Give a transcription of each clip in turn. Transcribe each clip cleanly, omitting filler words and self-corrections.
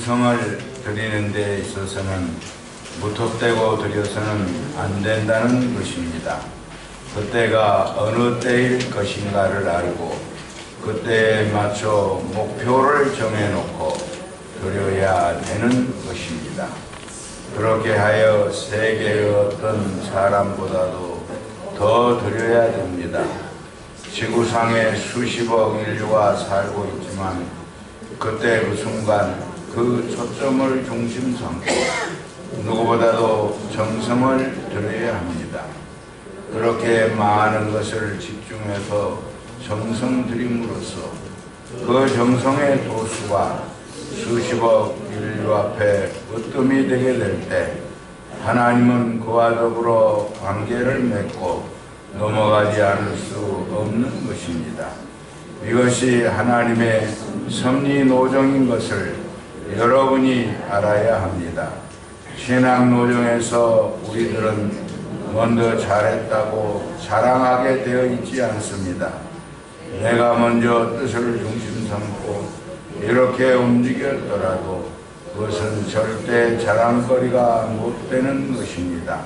지구성을 드리는 데 있어서는 무턱대고 드려서는 안 된다는 것입니다. 그때가 어느 때일 것인가를 알고 그때에 맞춰 목표를 정해놓고 드려야 되는 것입니다. 그렇게 하여 세계의 어떤 사람보다도 더 드려야 됩니다. 지구상에 수십억 인류가 살고 있지만 그때 그 순간 그 초점을 중심 삼고 누구보다도 정성을 드려야 합니다. 그렇게 많은 것을 집중해서 정성 드림으로써 그 정성의 도수가 수십억 인류 앞에 으뜸이 되게 될 때 하나님은 그와 더불어 관계를 맺고 넘어가지 않을 수 없는 것입니다. 이것이 하나님의 섭리 노정인 것을 여러분이 알아야 합니다. 신앙 노정에서 우리들은 먼저 잘했다고 자랑하게 되어 있지 않습니다. 내가 먼저 뜻을 중심 삼고 이렇게 움직였더라도 그것은 절대 자랑거리가 못 되는 것입니다.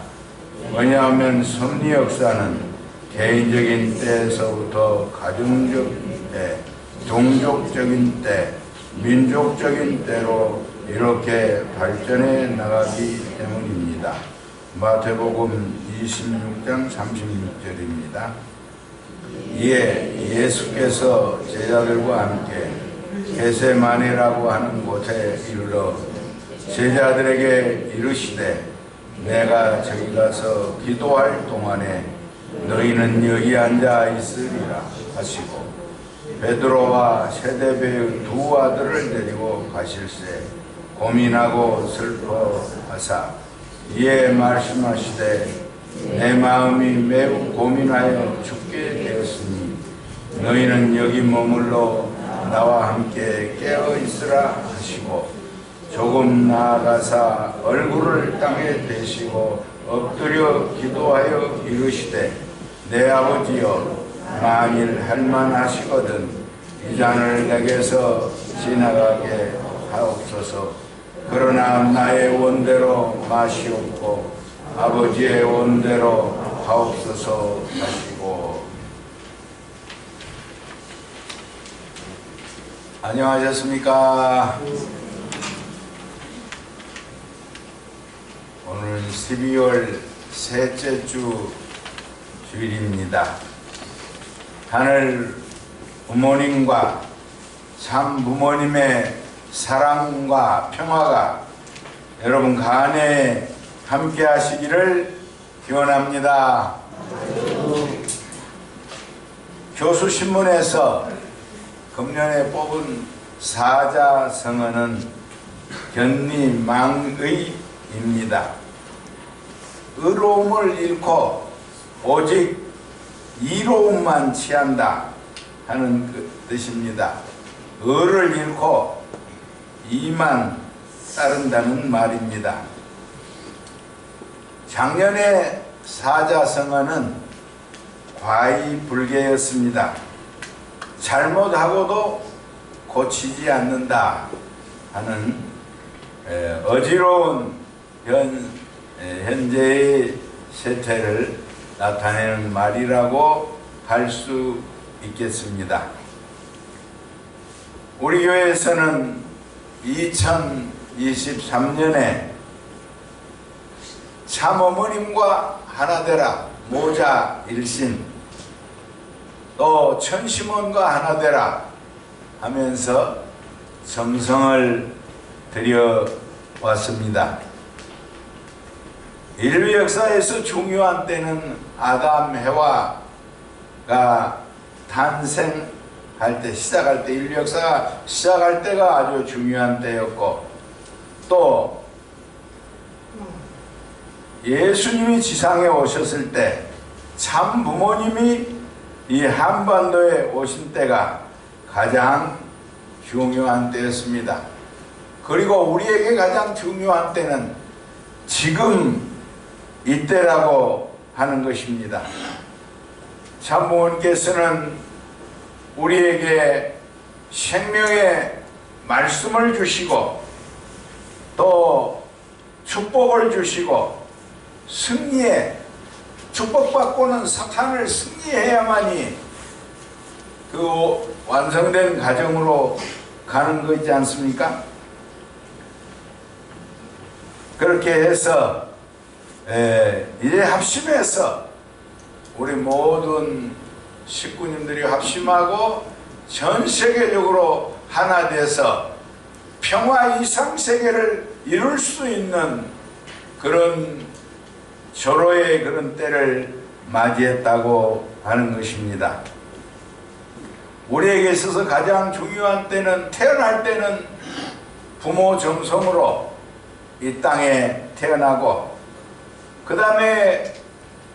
왜냐하면 섭리 역사는 개인적인 때에서부터 가정적인 때, 종족적인 때, 민족적인 때로 이렇게 발전해 나가기 때문입니다. 마태복음 26장 36절입니다. 이에 예수께서 제자들과 함께 겟세마네라고 하는 곳에 이르러 제자들에게 이르시되 내가 저기 가서 기도할 동안에 너희는 여기 앉아 있으리라 하시고 베드로와 세데베의 두 아들을 데리고 가실새 고민하고 슬퍼하사 이에 말씀하시되 내 마음이 매우 고민하여 죽게 되었으니 너희는 여기 머물러 나와 함께 깨어 있으라 하시고 조금 나아가사 얼굴을 땅에 대시고 엎드려 기도하여 이르시되 내 아버지여 만일 할만하시거든 이 잔을 내게서 지나가게 하옵소서. 그러나 나의 원대로 마시옵고 아버지의 원대로 하옵소서 하시고. 안녕하셨습니까? 오늘 12월 셋째 주 주일입니다. 하늘 부모님과 참 부모님의 사랑과 평화가 여러분 간에 함께 하시기를 기원합니다. 교수신문에서 금년에 뽑은 사자성어는 견리망의입니다. 의로움을 잃고 오직 이로움만 취한다 하는 그 뜻입니다. 의를 잃고 이만 따른다는 말입니다. 작년에 사자성어는 과의불개였습니다. 잘못하고도 고치지 않는다 하는 어지러운 현재의 세태를 나타내는 말이라고 할 수 있겠습니다. 우리 교회에서는 2023년에 참어머님과 하나되라 모자 일신 또 천심원과 하나되라 하면서 정성을 들여왔습니다. 인류 역사에서 중요한 때는 아담 해와가 탄생할 때, 시작할 때, 인류 역사가 시작할 때가 아주 중요한 때였고 또 예수님이 지상에 오셨을 때 참 부모님이 이 한반도에 오신 때가 가장 중요한 때였습니다. 그리고 우리에게 가장 중요한 때는 지금 이때라고 하는 것입니다. 참부모님께서는 우리에게 생명의 말씀을 주시고 또 축복을 주시고 승리해 축복받고는 사탄을 승리해야만이 그 완성된 가정으로 가는 거지 않습니까? 그렇게 해서 이제 합심해서 우리 모든 식구님들이 합심하고 전 세계적으로 하나 돼서 평화 이상 세계를 이룰 수 있는 그런 절호의 그런 때를 맞이했다고 하는 것입니다. 우리에게 있어서 가장 중요한 때는 태어날 때는 부모 정성으로 이 땅에 태어나고 그 다음에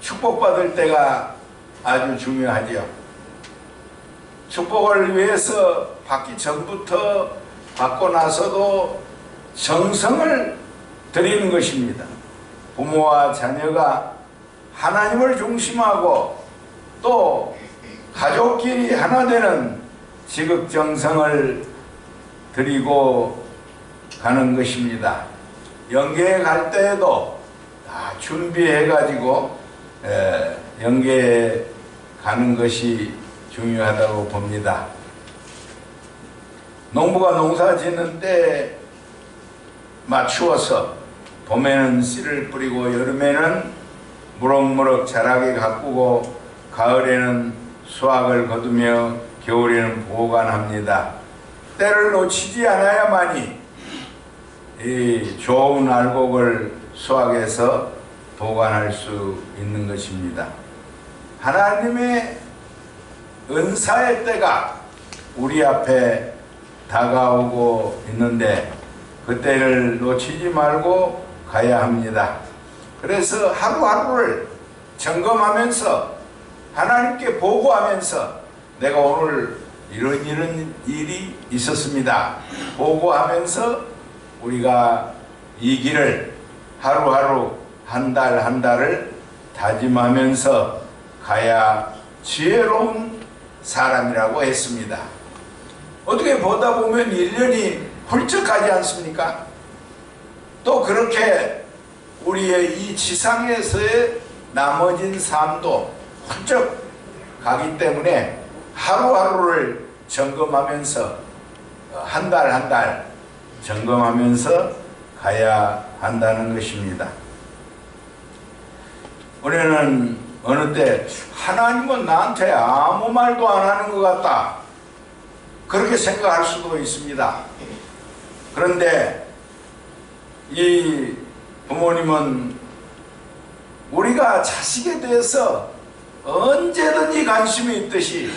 축복받을 때가 아주 중요하지요. 축복을 위해서 받기 전부터 받고 나서도 정성을 드리는 것입니다. 부모와 자녀가 하나님을 중심하고 또 가족끼리 하나 되는 지극정성을 드리고 가는 것입니다. 영계에 갈 때에도 다 준비해 가지고 영계에 가는 것이 중요하다고 봅니다. 농부가 농사 짓는 때 맞추어서 봄에는 씨를 뿌리고 여름에는 무럭무럭 자라게 가꾸고 가을에는 수확을 거두며 겨울에는 보관합니다. 때를 놓치지 않아야만이 이 좋은 알곡을 수확해서 보관할 수 있는 것입니다. 하나님의 은사의 때가 우리 앞에 다가오고 있는데 그때를 놓치지 말고 가야 합니다. 그래서 하루하루를 점검하면서 하나님께 보고하면서 내가 오늘 이런 일이 있었습니다. 보고하면서 우리가 이 길을 하루하루 한 달 한 달을 다짐하면서 가야 지혜로운 사람이라고 했습니다. 어떻게 보다 보면 1년이 훌쩍 가지 않습니까? 또 그렇게 우리의 이 지상에서의 나머진 삶도 훌쩍 가기 때문에 하루하루를 점검하면서 한 달 한 달 점검하면서 가야 한다는 것입니다. 우리는 어느 때 하나님은 나한테 아무 말도 안 하는 것 같다 그렇게 생각할 수도 있습니다. 그런데 이 부모님은 우리가 자식에 대해서 언제든지 관심이 있듯이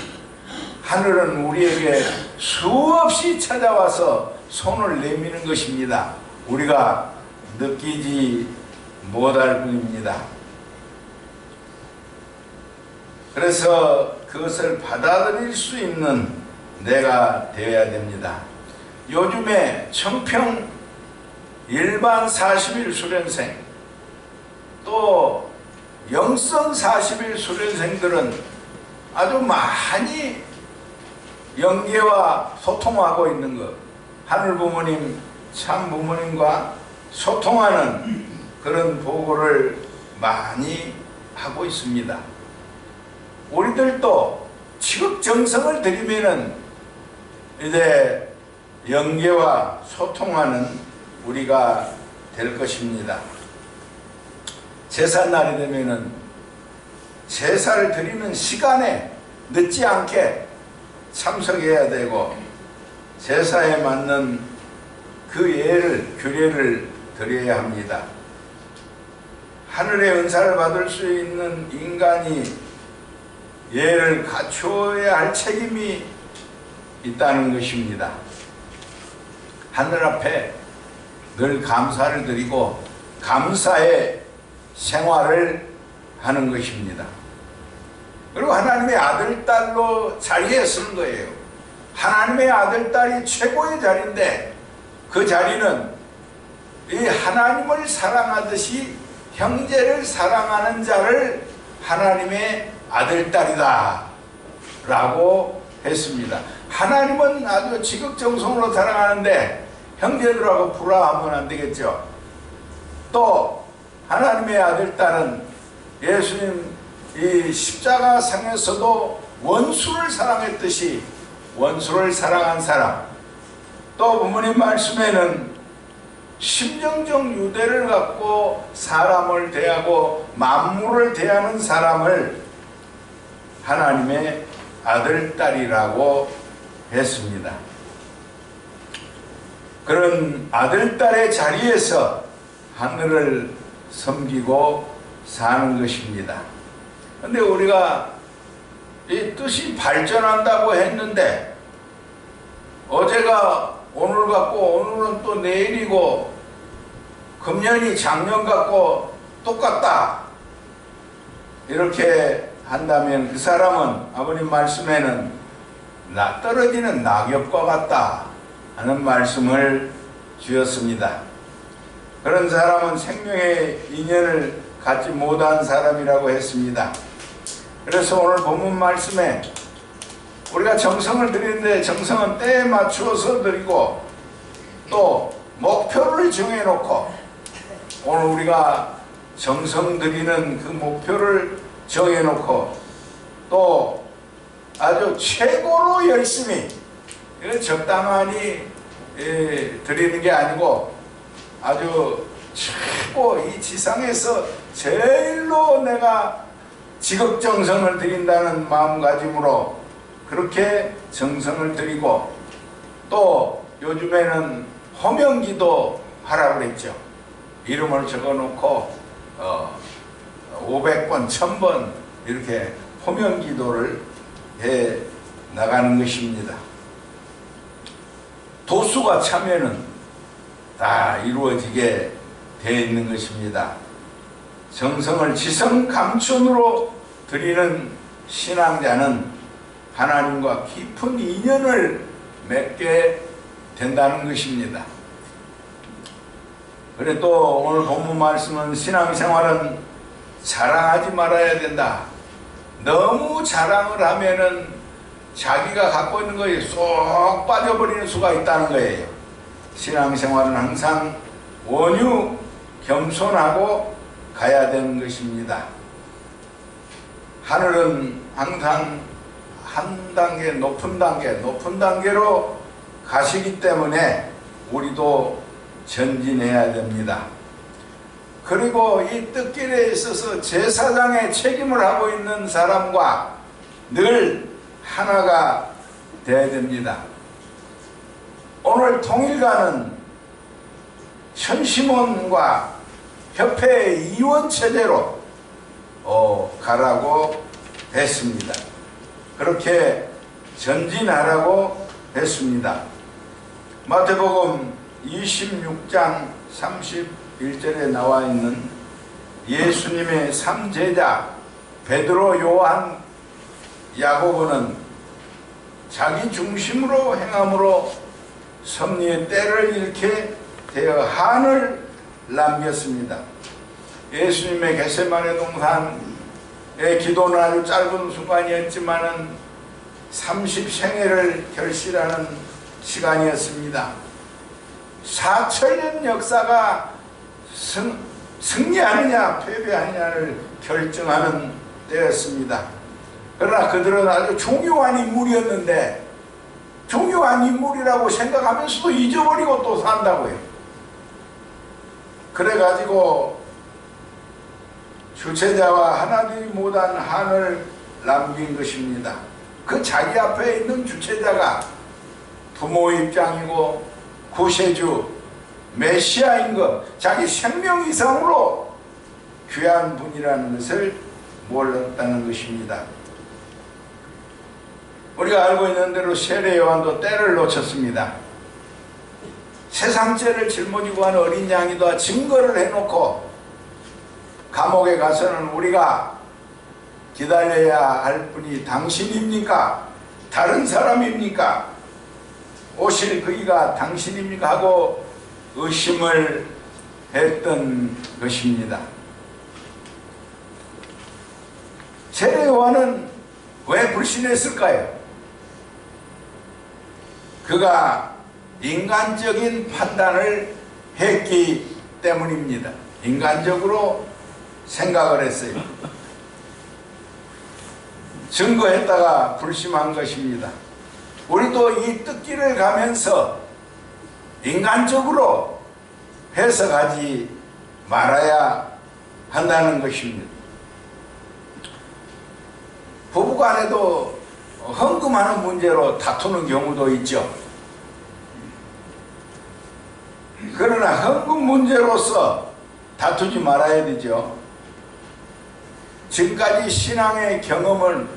하늘은 우리에게 수없이 찾아와서 손을 내미는 것입니다. 우리가 느끼지 못할 뿐입니다. 그래서 그것을 받아들일 수 있는 내가 되어야 됩니다. 요즘에 청평 일반 40일 수련생 또 영성 40일 수련생들은 아주 많이 영계와 소통하고 있는 것, 하늘 부모님, 참 부모님과 소통하는 그런 보고를 많이 하고 있습니다. 우리들도 지극정성을 들이면은 이제 영계와 소통하는 우리가 될 것입니다. 제삿날이 되면은 제사를 드리는 시간에 늦지 않게 참석해야 되고 제사에 맞는 그 규례를 드려야 합니다. 하늘의 은사를 받을 수 있는 인간이 예를 갖추어야 할 책임이 있다는 것입니다. 하늘 앞에 늘 감사를 드리고 감사의 생활을 하는 것입니다. 그리고 하나님의 아들, 딸로 자리에 서는 거예요. 하나님의 아들, 딸이 최고의 자리인데 그 자리는 이 하나님을 사랑하듯이 형제를 사랑하는 자를 하나님의 아들, 딸이다 라고 했습니다. 하나님은 아주 지극정성으로 사랑하는데 형제들하고 불화하면 안 되겠죠. 또 하나님의 아들 딸은 예수님 이 십자가 상에서도 원수를 사랑했듯이 원수를 사랑한 사람, 또 부모님 말씀에는 심정적 유대를 갖고 사람을 대하고 만물을 대하는 사람을 하나님의 아들 딸이라고 했습니다. 그런 아들 딸의 자리에서 하늘을 섬기고 사는 것입니다. 근데 우리가 이 뜻이 발전한다고 했는데 어제가 오늘 같고 오늘은 또 내일이고 금년이 작년 같고 똑같다 이렇게 한다면 그 사람은 아버님 말씀에는 떨어지는 낙엽과 같다 하는 말씀을 주셨습니다. 그런 사람은 생명의 인연을 갖지 못한 사람이라고 했습니다. 그래서 오늘 본문 말씀에 우리가 정성을 드리는데 정성은 때에 맞추어서 드리고 또 목표를 정해놓고 오늘 우리가 정성 드리는 그 목표를 정해놓고 또 아주 최고로 열심히 적당하니 드리는 게 아니고 아주 최고 이 지상에서 제일로 내가 지극정성을 드린다는 마음가짐으로 그렇게 정성을 드리고 또 요즘에는 호명기도 하라고 그랬죠. 이름을 적어놓고 500번, 1000번 이렇게 호명기도를 해 나가는 것입니다. 도수가 차면은 다 이루어지게 되어 있는 것입니다. 정성을 지성감춘으로 드리는 신앙자는 하나님과 깊은 인연을 맺게 된다는 것입니다. 그래 또 오늘 본문 말씀은 신앙생활은 자랑하지 말아야 된다. 너무 자랑을 하면은 자기가 갖고 있는 거에 쏙 빠져버리는 수가 있다는 거예요. 신앙생활은 항상 원유 겸손하고 가야 되는 것입니다. 하늘은 항상 한 단계 높은 단계로 가시기 때문에 우리도 전진해야 됩니다. 그리고 이 뜻길에 있어서 제사장의 책임을 하고 있는 사람과 늘 하나가 되어야 됩니다. 오늘 통일가는 현시몬과 협회의 이원체제로 가라고 했습니다. 그렇게 전진하라고 했습니다. 마태복음 26장 31절에 나와 있는 예수님의 3제자 베드로, 요한, 야고보는 자기 중심으로 행함으로 섭리의 때를 잃게 되어 한을 남겼습니다. 예수님의 겟세마네 동산의 기도는 아주 짧은 순간이었지만은 30생애를 결실하는 시간이었습니다. 4천년 역사가 승리하느냐 패배하느냐를 결정하는 때였습니다. 그러나 그들은 아주 중요한 인물이었는데 중요한 인물이라고 생각하면서도 잊어버리고 또 산다고요. 그래가지고 주체자와 하나님이 못한 한을 남긴 것입니다. 그 자기 앞에 있는 주체자가 부모 입장이고 구세주 메시아인 것, 자기 생명 이상으로 귀한 분이라는 것을 몰랐다는 것입니다. 우리가 알고 있는 대로 세례 요한도 때를 놓쳤습니다. 세상죄를 짊어지고 하는 어린 양이다 증거를 해놓고 감옥에 가서는 우리가 기다려야 할 분이 당신입니까? 다른 사람입니까? 오실 그이가 당신입니까? 하고 의심을 했던 것입니다. 세례 요한은 왜 불신했을까요? 그가 인간적인 판단을 했기 때문입니다. 인간적으로 생각을 했어요. 증거했다가 불심한 것입니다. 우리도 이 뜻길을 가면서 인간적으로 해석하지 말아야 한다는 것입니다. 부부간에도 헌금하는 문제로 다투는 경우도 있죠. 그러나 헌금 문제로서 다투지 말아야 되죠. 지금까지 신앙의 경험은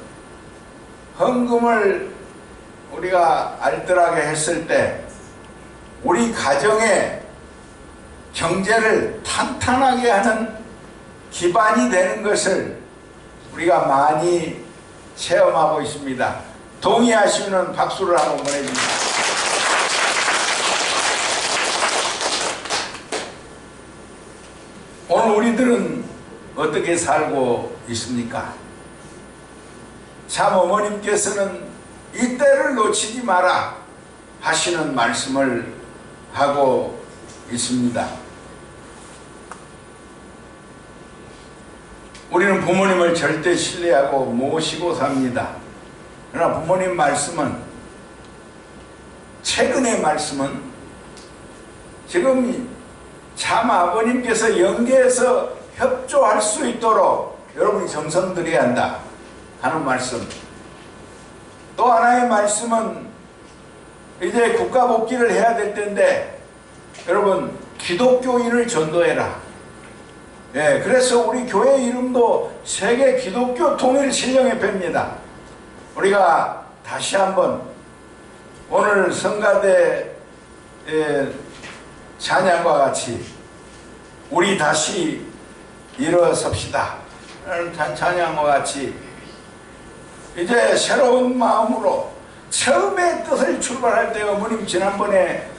헌금을 우리가 알뜰하게 했을 때 우리 가정의 경제를 탄탄하게 하는 기반이 되는 것을 우리가 많이 체험하고 있습니다. 동의하시면 박수를 한번 보내줍니다. 오늘 우리들은 어떻게 살고 있습니까? 참 어머님께서는 이때를 놓치지 마라 하시는 말씀을 하고 있습니다. 우리는 부모님을 절대 신뢰하고 모시고 삽니다. 그러나 부모님 말씀은, 최근의 말씀은 지금 참 아버님께서 연계해서 협조할 수 있도록 여러분이 정성 들여야 한다 하는 말씀. 또 하나의 말씀은 이제 국가복귀를 해야 될 텐데 여러분 기독교인을 전도해라. 예, 그래서 우리 교회 이름도 세계 기독교 통일 신령협회입니다. 우리가 다시 한번 오늘 성가대 찬양과 같이 우리 다시 일어섭시다 찬양과 같이 이제 새로운 마음으로 처음의 뜻을 출발할 때 어머님 지난번에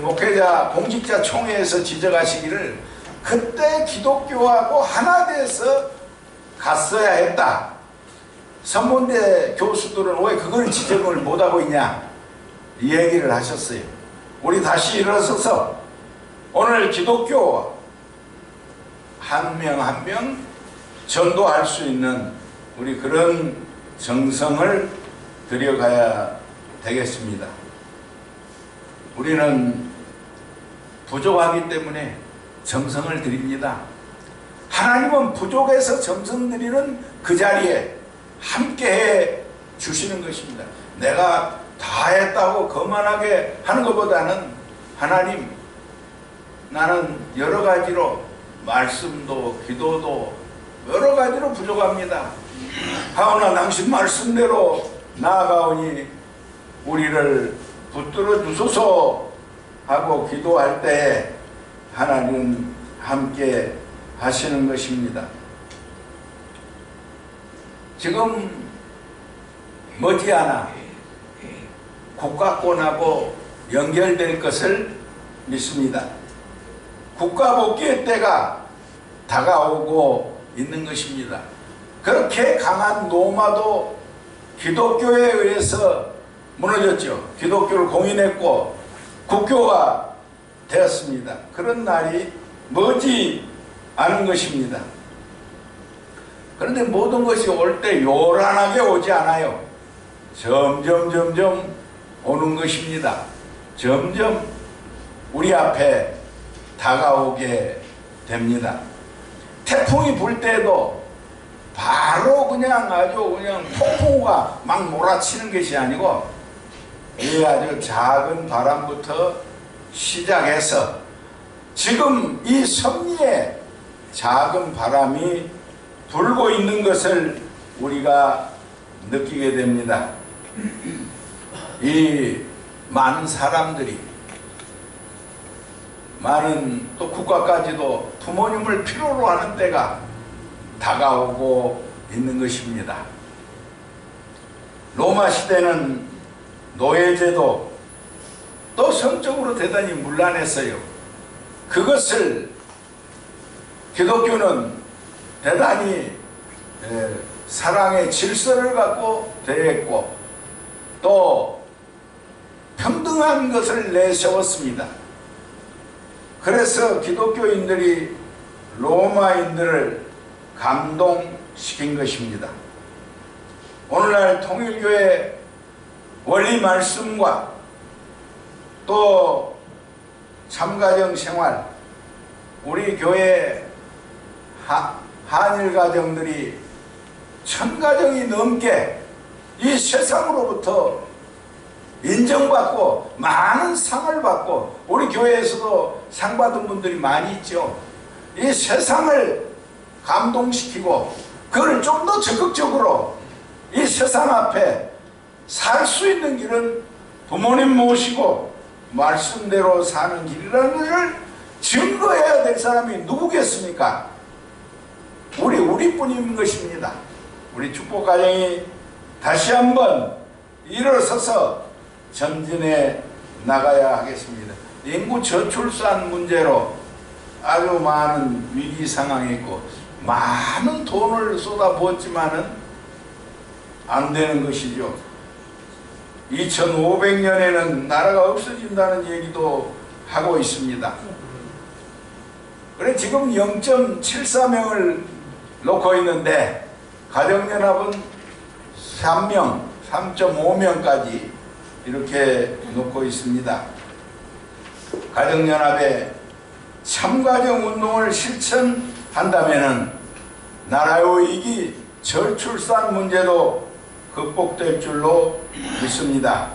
목회자 공직자 총회에서 지적하시기를 그때 기독교하고 하나 돼서 갔어야 했다. 선문대 교수들은 왜 그걸 지적을 못하고 있냐 이 얘기를 하셨어요. 우리 다시 일어서서 오늘 기독교 한 명 한 명 전도할 수 있는 우리 그런 정성을 들여가야 되겠습니다. 우리는 부족하기 때문에 정성을 드립니다. 하나님은 부족해서 정성 드리는 그 자리에 함께해 주시는 것입니다. 내가 다 했다고 거만하게 하는 것보다는 하나님 나는 여러 가지로 말씀도 기도도 여러 가지로 부족합니다. 하오나 당신 말씀대로 나아가오니 우리를 붙들어 주소서 하고 기도할 때에 하나님은 함께 하시는 것입니다. 지금 머지않아 국가권하고 연결될 것을 믿습니다. 국가복귀의 때가 다가오고 있는 것입니다. 그렇게 강한 로마도 기독교에 의해서 무너졌죠. 기독교를 공인했고 국교가 되었습니다. 그런 날이 머지 않은 것입니다. 그런데 모든 것이 올 때 요란하게 오지 않아요. 점점 오는 것입니다. 점점 우리 앞에 다가오게 됩니다. 태풍이 불 때도 바로 그냥 아주 그냥 폭풍우가 막 몰아치는 것이 아니고 이 아주 작은 바람부터 시작해서 지금 이 섭리에 작은 바람이 불고 있는 것을 우리가 느끼게 됩니다. 이 많은 사람들이 많은 또 국가까지도 부모님을 필요로 하는 때가 다가오고 있는 것입니다. 로마 시대는 노예제도 또 성적으로 대단히 문란했어요. 그것을 기독교는 대단히 사랑의 질서를 갖고 대했고 또 평등한 것을 내세웠습니다. 그래서 기독교인들이 로마인들을 감동시킨 것입니다. 오늘날 통일교회 원리 말씀과 또 참가정 생활, 우리 교회 한일 가정들이 1000가정이 넘게 이 세상으로부터 인정받고 많은 상을 받고, 우리 교회에서도 상 받은 분들이 많이 있죠. 이 세상을 감동시키고 그걸 좀 더 적극적으로 이 세상 앞에 살 수 있는 길은 부모님 모시고 말씀대로 사는 길이라는 것을 증거해야 될 사람이 누구겠습니까? 우리뿐인 것입니다. 우리 축복가정이 다시 한번 일어서서 전진해 나가야 하겠습니다. 인구 저출산 문제로 아주 많은 위기 상황이 있고 많은 돈을 쏟아부었지만은 안 되는 것이죠. 2500년에는 나라가 없어진다는 얘기도 하고 있습니다. 그래 지금 0.74명을 놓고 있는데 가정연합은 3명, 3.5명까지 이렇게 놓고 있습니다. 가정연합에 참가정 운동을 실천한다면은 나라의 위기, 저출산 문제도 극복될 줄로 믿습니다.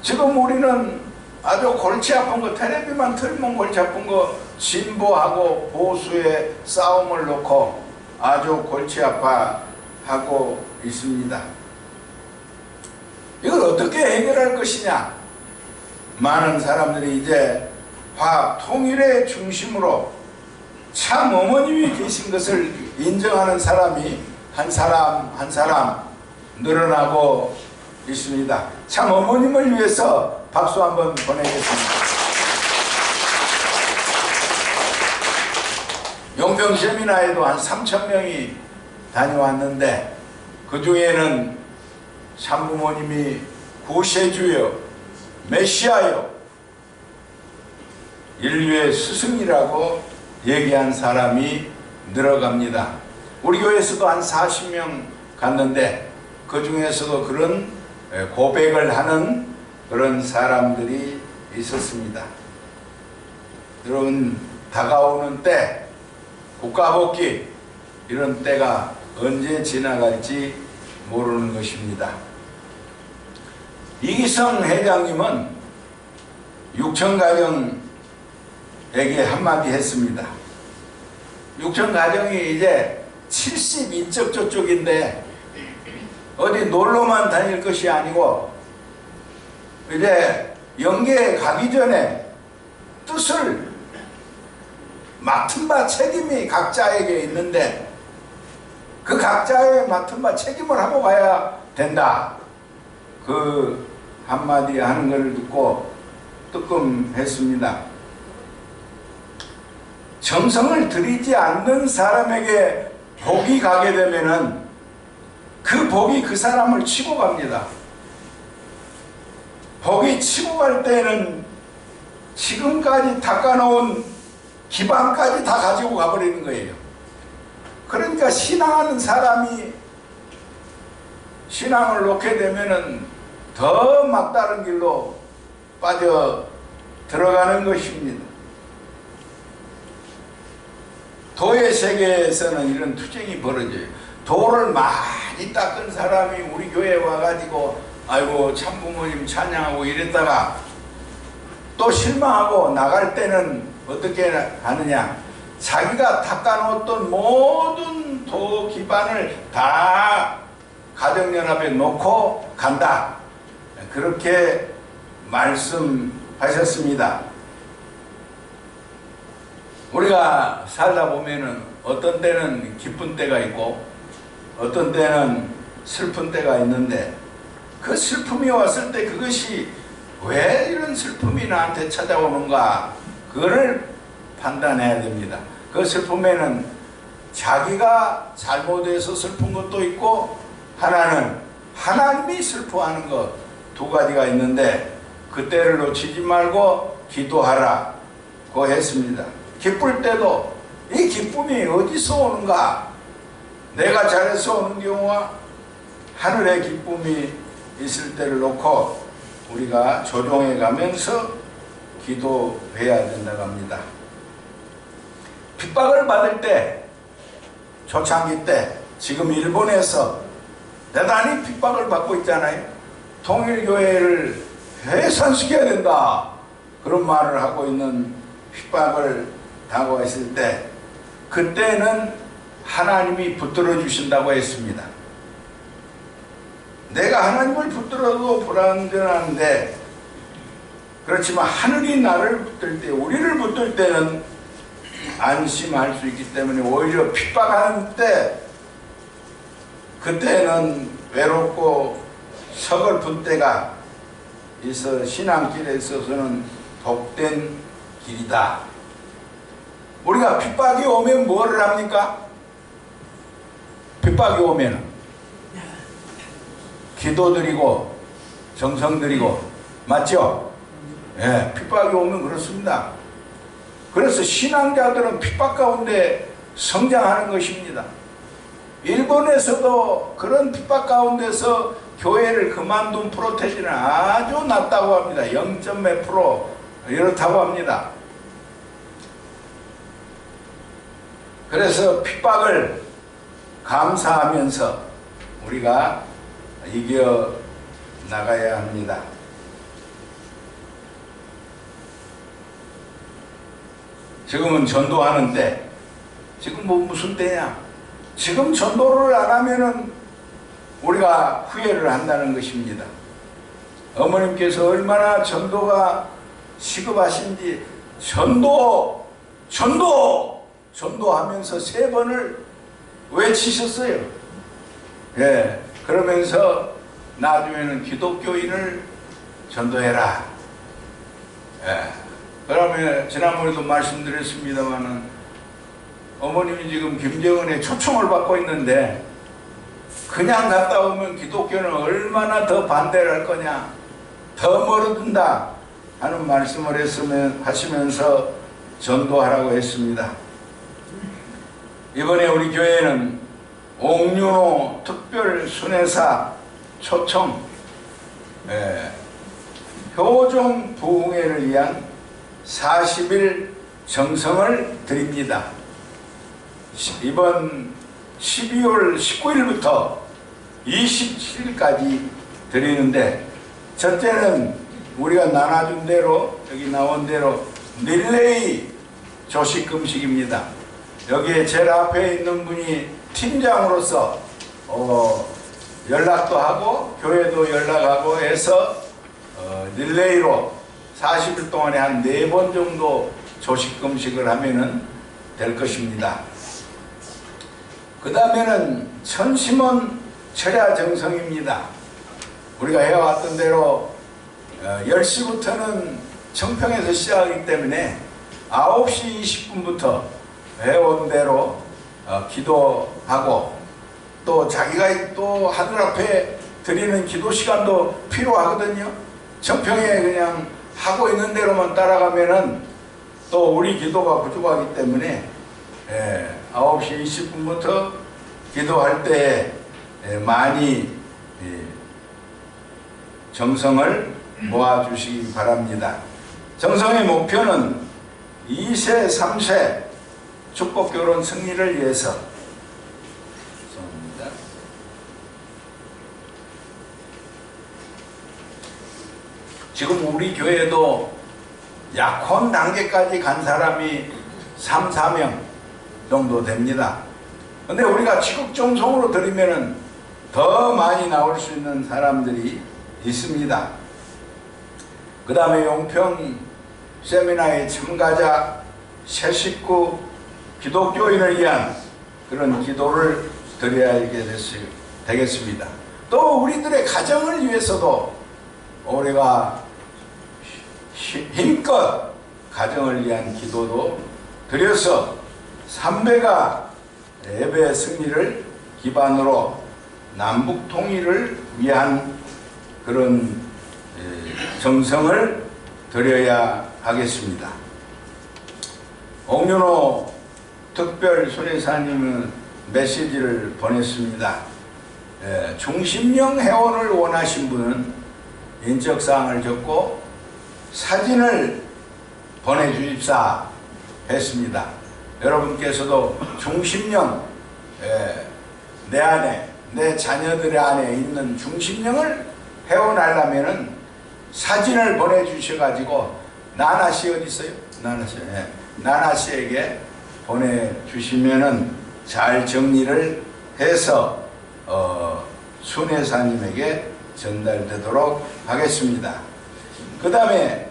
지금 우리는 아주 골치 아픈 거, 텔레비만 틀면 골치 아픈 거, 진보하고 보수의 싸움을 놓고 아주 골치 아파하고 있습니다. 이걸 어떻게 해결할 것이냐? 많은 사람들이 이제 화합, 통일의 중심으로 참 어머님이 계신 것을 인정하는 사람이 한 사람 한 사람 늘어나고 있습니다. 참 어머님을 위해서 박수 한번 보내겠습니다. 용평 세미나에도 한 3000명이 다녀왔는데 그 중에는 참부모님이 구세주여, 메시아여, 인류의 스승이라고 얘기한 사람이 늘어갑니다. 우리 교회에서도 한 40명 갔는데 그 중에서도 그런 고백을 하는 그런 사람들이 있었습니다. 여러분, 다가오는 때, 국가복귀, 이런 때가 언제 지나갈지 모르는 것입니다. 이기성 회장님은 6,000가정에게 한마디 했습니다. 6,000가정이 이제 70인적 저쪽인데 어디 놀러만 다닐 것이 아니고 이제 영계에 가기 전에 뜻을 맡은 바 책임이 각자에게 있는데 그 각자의 맡은 바 책임을 하고 가야 된다. 그 한마디 하는 것을 듣고 뜨끔했습니다. 정성을 들이지 않는 사람에게 복이 가게 되면은 그 복이 그 사람을 치고 갑니다. 복이 치고 갈 때는 지금까지 닦아놓은 기반까지 다 가지고 가버리는 거예요. 그러니까 신앙하는 사람이 신앙을 놓게 되면은 더 막다른 길로 빠져 들어가는 것입니다. 도의 세계에서는 이런 투쟁이 벌어져요. 도를 많이 닦은 사람이 우리 교회에 와가지고 아이고 참부모님 찬양하고 이랬다가 또 실망하고 나갈 때는 어떻게 하느냐, 자기가 닦아놓았던 모든 도 기반을 다 가정연합에 놓고 간다, 그렇게 말씀하셨습니다. 우리가 살다 보면은 어떤 때는 기쁜 때가 있고 어떤 때는 슬픈 때가 있는데 그 슬픔이 왔을 때 그것이 왜 이런 슬픔이 나한테 찾아오는가, 그거를 판단해야 됩니다. 그 슬픔에는 자기가 잘못해서 슬픈 것도 있고 하나는 하나님이 슬퍼하는 것, 두 가지가 있는데 그때를 놓치지 말고 기도하라고 했습니다. 기쁠 때도 이 기쁨이 어디서 오는가? 내가 잘해서 오는 경우와 하늘의 기쁨이 있을 때를 놓고 우리가 조정해 가면서 기도해야 된다고 합니다. 핍박을 받을 때, 초창기 때, 지금 일본에서 대단히 핍박을 받고 있잖아요. 통일교회를 해산시켜야 된다, 그런 말을 하고 있는 핍박을 당하고 있을 때, 그때는 하나님이 붙들어 주신다고 했습니다. 내가 하나님을 붙들어도 불안전한데, 그렇지만 하늘이 나를 붙들 때, 우리를 붙들 때는 안심할 수 있기 때문에 오히려 핍박하는 때, 그때는 외롭고 서글픈 때가 있어 신앙길에 있어서는 복된 길이다. 우리가 핍박이 오면 뭐를 합니까? 핍박이 오면 기도드리고 정성드리고, 맞죠? 예, 핍박이 오면 그렇습니다. 그래서 신앙자들은 핍박 가운데 성장하는 것입니다. 일본에서도 그런 핍박 가운데서 교회를 그만둔 프로테스탄트는 아주 낮다고 합니다. 0. 몇 프로 이렇다고 합니다. 그래서 핍박을 감사하면서 우리가 이겨 나가야 합니다. 지금은 전도하는 때, 지금 뭐 무슨 때냐? 지금 전도를 안 하면은 우리가 후회를 한다는 것입니다. 어머님께서 얼마나 전도가 시급하신지 전도하면서 3번을 외치셨어요. 예, 그러면서 나중에는 기독교인을 전도해라. 예, 그러면 지난번에도 말씀드렸습니다마는 어머님이 지금 김정은의 초청을 받고 있는데 그냥 갔다 오면 기독교는 얼마나 더 반대를 할 거냐, 더 멀어든다 하는 말씀을 하시면서 전도하라고 했습니다. 이번에 우리 교회는 옥윤호 특별 순회사 초청 효종 부흥회를 위한 40일 정성을 드립니다. 이번 12월 19일부터 27일까지 드리는데, 첫째는 우리가 나눠준 대로, 여기 나온 대로 릴레이 조식금식입니다. 여기에 제일 앞에 있는 분이 팀장으로서 연락도 하고 교회도 연락하고 해서 릴레이로 40일 동안에 한 4번 정도 조식금식을 하면은 될 것입니다. 그 다음에는 천심원 철야정성입니다. 우리가 해왔던 대로 10시부터는 청평에서 시작하기 때문에 9시 20분부터 해온 대로 기도하고, 또 자기가 또 하늘 앞에 드리는 기도 시간도 필요하거든요. 청평에 그냥 하고 있는 대로만 따라가면은 또 우리 기도가 부족하기 때문에 9시 20분부터 기도할 때 많이 정성을 모아주시기 바랍니다. 정성의 목표는 2세, 3세 축복결혼 승리를 위해서. 지금 우리 교회도 약혼 단계까지 간 사람이 3, 4명 정도 됩니다. 근데 우리가 지극정성으로 드리면은 더 많이 나올 수 있는 사람들이 있습니다. 그 다음에 용평 세미나에 참가자 새 식구 기독교인을 위한 그런 기도를 드려야 되겠습니다. 또 우리들의 가정을 위해서도 우리가 힘껏 가정을 위한 기도도 드려서 3배가 예배 승리를 기반으로 남북 통일을 위한 그런 정성을 들여야 하겠습니다. 옥윤호 특별 수레사님은 메시지를 보냈습니다. 중심령 회원을 원하신 분은 인적사항을 적고 사진을 보내주십사 했습니다. 여러분께서도 중심령, 내 안에, 내 자녀들의 안에 있는 중심령을 회원하려면은 사진을 보내주셔가지고, 나나씨 어디 있어요? 나나씨. 나나씨에게 보내주시면은 잘 정리를 해서 순회사님에게 전달되도록 하겠습니다. 그 다음에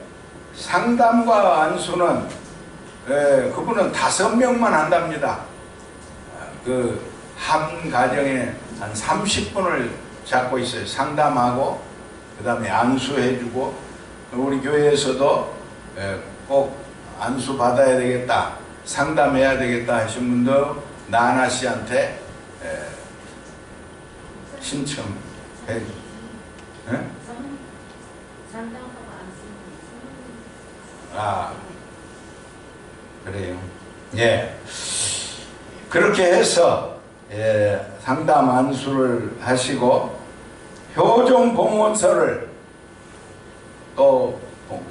상담과 안수는 그분은 5명만 한답니다. 한 가정에 한 30분을 잡고 있어요. 상담하고 그 다음에 안수해주고, 우리 교회에서도 꼭 안수 받아야 되겠다, 상담해야 되겠다 하신 분도 나나 씨한테 신청해. 아, 그래요. 예. 그렇게 해서 상담 안수를 하시고, 효종 봉헌서를 또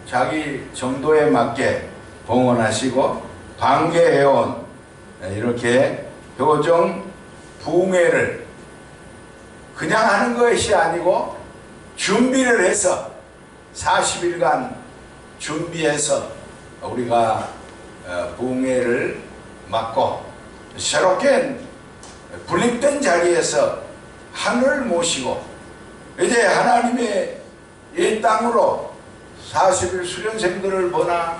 자기 정도에 맞게 봉헌하시고, 관계회원 이렇게 효종 부흥회를 그냥 하는 것이 아니고 준비를 해서 40일간 준비해서 우리가 부흥회를 맡고 새롭게 분립된 자리에서 하늘을 모시고 이제 하나님의 이 땅으로 40일 수련생들을 보나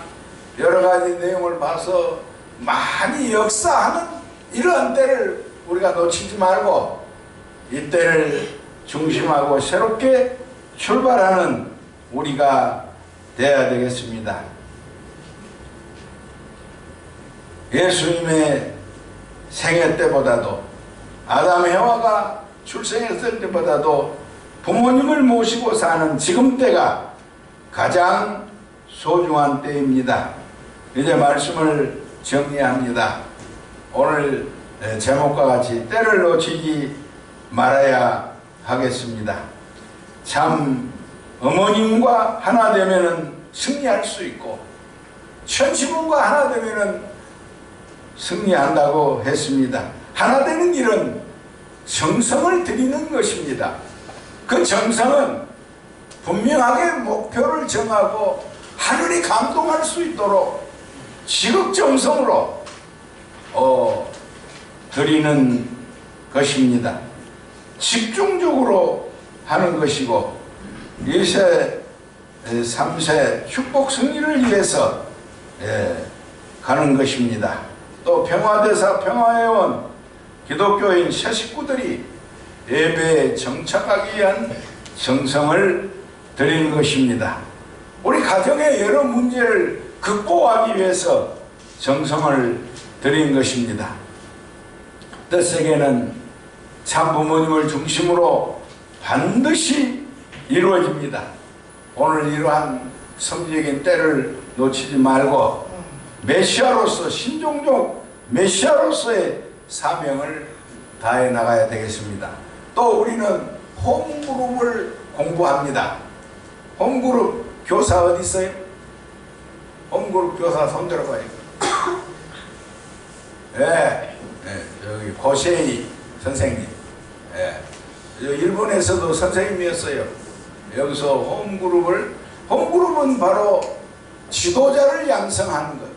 여러 가지 내용을 봐서 많이 역사하는 이러한 때를 우리가 놓치지 말고 이 때를 중심하고 새롭게 출발하는 우리가 되어야 되겠습니다. 예수님의 생애 때보다도 아담 해와가 출생했을 때보다도 부모님을 모시고 사는 지금 때가 가장 소중한 때입니다. 이제 말씀을 정리합니다. 오늘 제목과 같이 때를 놓치지 말아야 하겠습니다. 참 어머님과 하나 되면은 승리할 수 있고 천지문과 하나 되면은 승리한다고 했습니다. 하나 되는 일은 정성을 들이는 것입니다. 그 정성은 분명하게 목표를 정하고 하늘이 감동할 수 있도록 지극정성으로 드리는 것입니다. 집중적으로 하는 것이고 1세, 3세 축복 승리를 위해서 가는 것입니다. 또 평화대사 평화회원 기독교인 새 식구들이 예배에 정착하기 위한 정성을 드리는 것입니다. 우리 가정의 여러 문제를 극복하기 위해서 정성을 드리는 것입니다. 뜻세계는 참 부모님을 중심으로 반드시 이루어집니다. 오늘 이러한 성적인 때를 놓치지 말고 메시아로서, 신종족 메시아로서의 사명을 다해 나가야 되겠습니다. 또 우리는 홈그룹을 공부합니다. 홈그룹 교사 어디 있어요? 홈그룹 교사 손 들어봐요. 여기 고세이 선생님. 일본에서도 선생님이었어요. 여기서 홈그룹은 바로 지도자를 양성하는 것.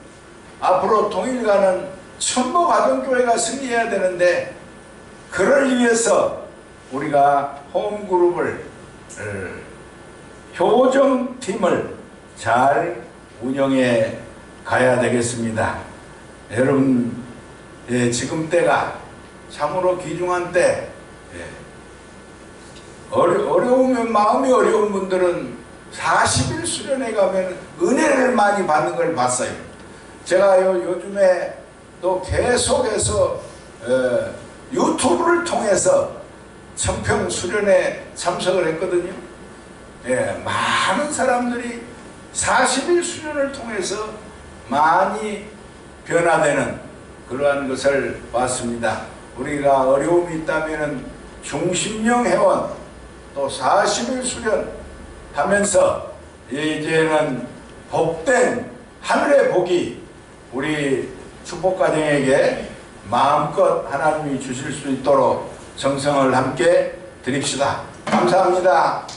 앞으로 통일가는 천보가정교회가 승리해야 되는데, 그를 위해서 우리가 홈그룹을 효정팀을 잘 운영해 가야 되겠습니다. 여러분, 지금 때가 참으로 귀중한 때, 어려우면, 마음이 어려운 분들은 40일 수련회 가면 은혜를 많이 받는 걸 봤어요. 제가 요즘에 또 계속해서 유튜브를 통해서 청평 수련회 참석을 했거든요. 예, 많은 사람들이 40일 수련을 통해서 많이 변화되는 그러한 것을 봤습니다. 우리가 어려움이 있다면 중심령 회원 또 40일 수련 하면서 이제는 복된 하늘의 복이 우리 축복가정에게 마음껏 하나님이 주실 수 있도록 정성을 함께 드립시다. 감사합니다.